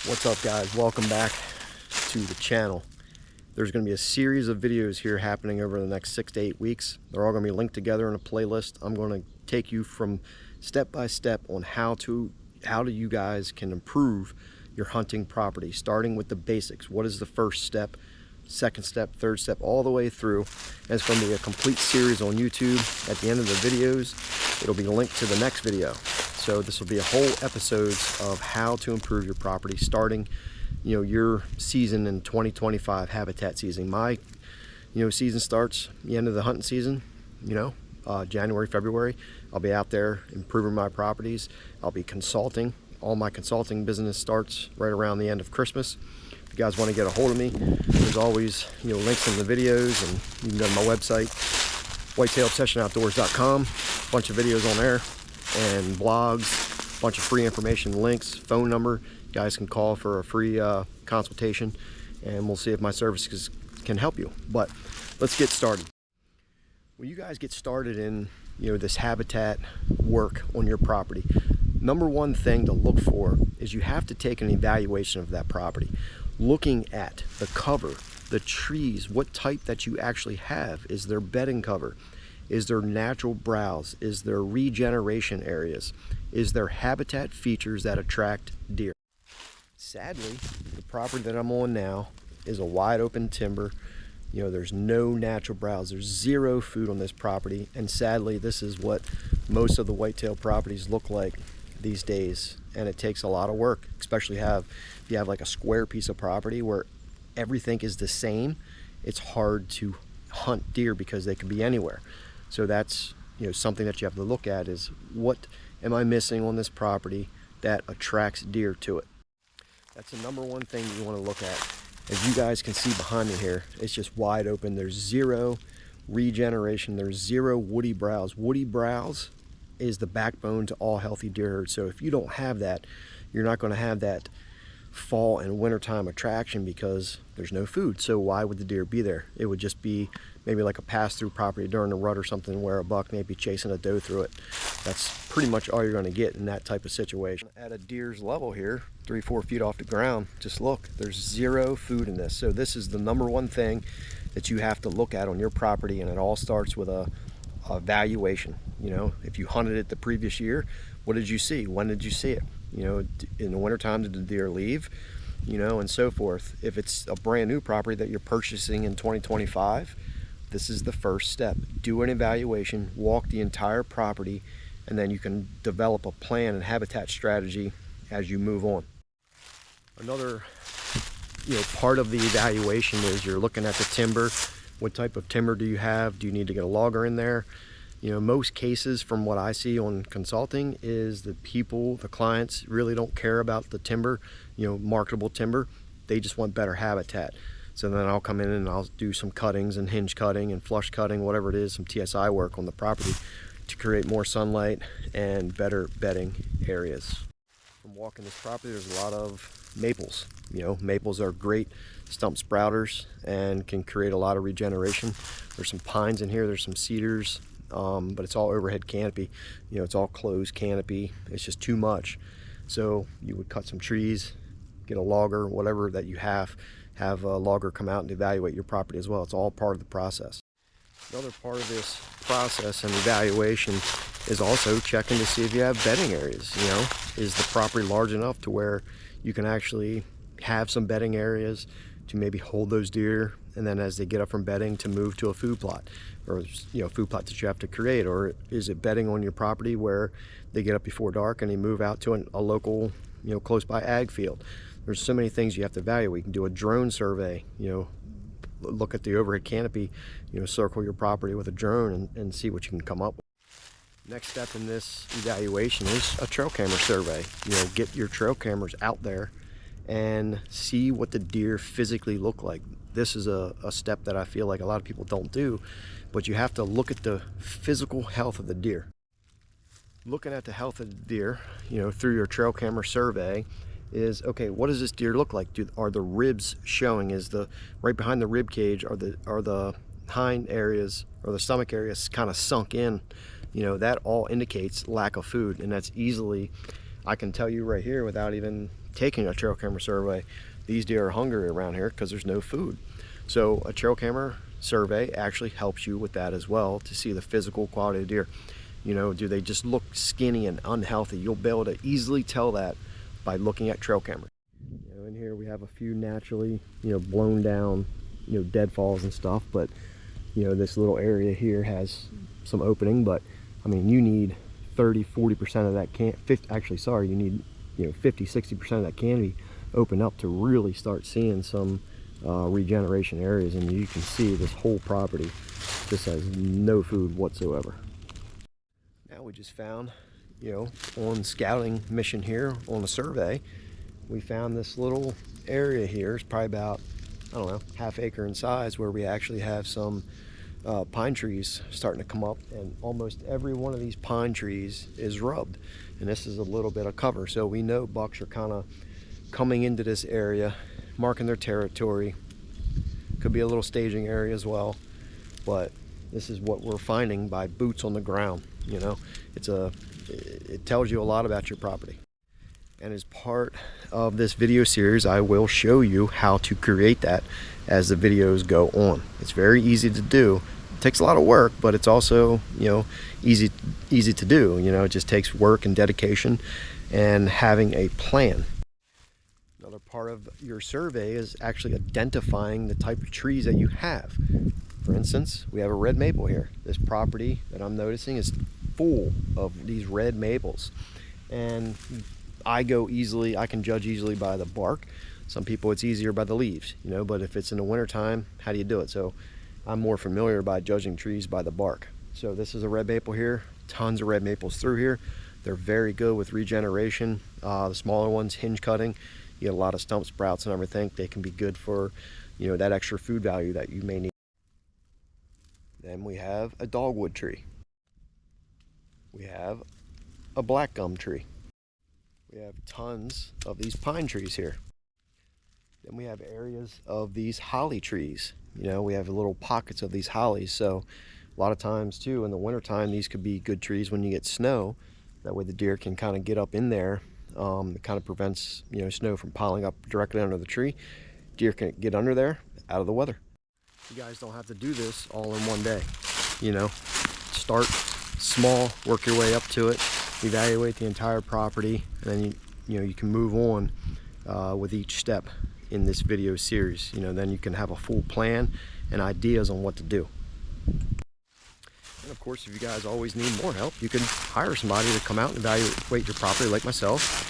What's up, guys? Welcome back to the channel. There's going to be a series of videos here happening over the next 6 to 8 weeks. They're all going to be linked together in a playlist. I'm going to take you from step by step on how you guys can improve your hunting property, starting with the basics. What is the first step, second step, third step, all the way through. And it's going to be a complete series on YouTube. At the end of the videos, it'll be linked to the next video. So this will be a whole episodes of how to improve your property, starting your season in 2025 habitat season. My season starts the end of the hunting season, January, February. I'll be out there improving my properties. I'll be consulting. All my consulting business starts right around the end of Christmas. If you guys want to get a hold of me, there's always links in the videos, and you can go to my website, whitetailobsessionoutdoors.com. A bunch of videos on there and blogs, a bunch of free information, links, phone number. You guys can call for a free consultation, and we'll see if my services can help you. But let's get started. When you guys get started in this habitat work on your property, number one thing to look for is you have to take an evaluation of that property, looking at the cover, the trees, what type that you actually have. Is there bedding cover? Is there natural browse? Is there regeneration areas? Is there habitat features that attract deer? Sadly, the property that I'm on now is a wide open timber. There's no natural browse. There's zero food on this property. And sadly, this is what most of the whitetail properties look like these days. And it takes a lot of work, especially if you have like a square piece of property where everything is the same. It's hard to hunt deer because they can be anywhere. So that's something that you have to look at, is what am I missing on this property that attracts deer to it. That's the number one thing you want to look at. As you guys can see behind me here, it's just wide open. There's zero regeneration. There's zero woody browse. Woody browse is the backbone to all healthy deer herds. So if you don't have that, you're not going to have that fall and wintertime attraction because there's no food. So why would the deer be there? It would just be maybe like a pass-through property during the rut or something where a buck may be chasing a doe through it. That's pretty much all you're going to get in that type of situation. At a deer's level here, 3-4 feet off the ground, just look, there's zero food in this. So this is the number one thing that you have to look at on your property, and it all starts with a valuation. If you hunted it the previous year, what did you see? When did you see it? In the wintertime, did the deer leave? And so forth. If it's a brand new property that you're purchasing in 2025, this is the first step. Do an evaluation, walk the entire property, and then you can develop a plan and habitat strategy as you move on. Another part of the evaluation is you're looking at the timber. What type of timber do you have? Do you need to get a logger in there? Most cases from what I see on consulting is the clients really don't care about the timber, marketable timber. They just want better habitat. So then I'll come in and I'll do some cuttings and hinge cutting and flush cutting, whatever it is, some TSI work on the property to create more sunlight and better bedding areas. From walking this property, there's a lot of maples. Maples are great stump sprouters and can create a lot of regeneration. There's some pines in here, there's some cedars, but it's all overhead canopy. It's all closed canopy. It's just too much. So you would cut some trees, get a logger, whatever that you have a logger come out and evaluate your property as well. It's all part of the process. Another part of this process and evaluation is also checking to see if you have bedding areas. Is the property large enough to where you can actually have some bedding areas to maybe hold those deer, and then as they get up from bedding to move to a food plot, or food plot that you have to create? Or is it bedding on your property where they get up before dark and they move out to a local close by ag field? There's so many things you have to evaluate. You can do a drone survey, look at the overhead canopy, circle your property with a drone and see what you can come up with. Next step in this evaluation is a trail camera survey. Get your trail cameras out there and see what the deer physically look like. This is a step that I feel like a lot of people don't do, but you have to look at the physical health of the deer. Looking at the health of the deer, through your trail camera survey, is okay, what does this deer look like? Are the ribs showing? Is the right behind the rib cage, are the hind areas or the stomach areas kind of sunk in? That all indicates lack of food, and that's easily, I can tell you right here without even taking a trail camera survey, these deer are hungry around here because there's no food. So a trail camera survey actually helps you with that as well, to see the physical quality of deer. You know, do they just look skinny and unhealthy? You'll be able to easily tell that by looking at trail cameras. You know, in here we have a few naturally, you know, blown down, you know, deadfalls and stuff, but you know, this little area here has some opening, but I mean, you need 30-40% of that you need, you know, 50-60% of that canopy open up to really start seeing some regeneration areas. And you can see this whole property just has no food whatsoever. Now we just found, you know, on scouting mission here on a survey, we found this little area here. It's probably about, I don't know, half acre in size, where we actually have some pine trees starting to come up, and almost every one of these pine trees is rubbed, and this is a little bit of cover. So we know bucks are kind of coming into this area, marking their territory. Could be a little staging area as well, but this is what we're finding by boots on the ground. You know, it tells you a lot about your property. And as part of this video series, I will show you how to create that as the videos go on. It's very easy to do. It takes a lot of work, but it's also, you know, easy to do. You know, it just takes work and dedication and having a plan. Another part of your survey is actually identifying the type of trees that you have. For instance, we have a red maple here. This property that I'm noticing is full of these red maples, and I can judge easily by the bark. Some people it's easier by the leaves, you know, but if it's in the winter time, how do you do it? So I'm more familiar by judging trees by the bark. So this is a red maple here, tons of red maples through here. They're very good with regeneration. The smaller ones, hinge cutting, you get a lot of stump sprouts and everything. They can be good for, you know, that extra food value that you may need. Then we have a dogwood tree. We have a black gum tree. We have tons of these pine trees here. Then we have areas of these holly trees. You know, we have little pockets of these hollies. So a lot of times too, in the wintertime, these could be good trees when you get snow. That way the deer can kind of get up in there. It kind of prevents, you know, snow from piling up directly under the tree. Deer can get under there, out of the weather. You guys don't have to do this all in one day. You know, start small, work your way up to it, evaluate the entire property, and then you can move on with each step in this video series. You know, then you can have a full plan and ideas on what to do. And of course, if you guys always need more help, you can hire somebody to come out and evaluate your property, like myself.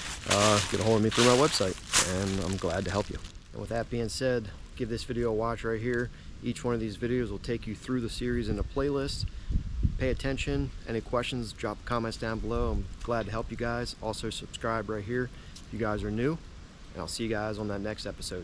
Get a hold of me through my website, and I'm glad to help you. And with that being said, give this video a watch right here. Each one of these videos will take you through the series in a playlist. Pay attention. Any questions, drop comments down below. I'm glad to help you guys. Also subscribe right here if you guys are new, and I'll see you guys on that next episode.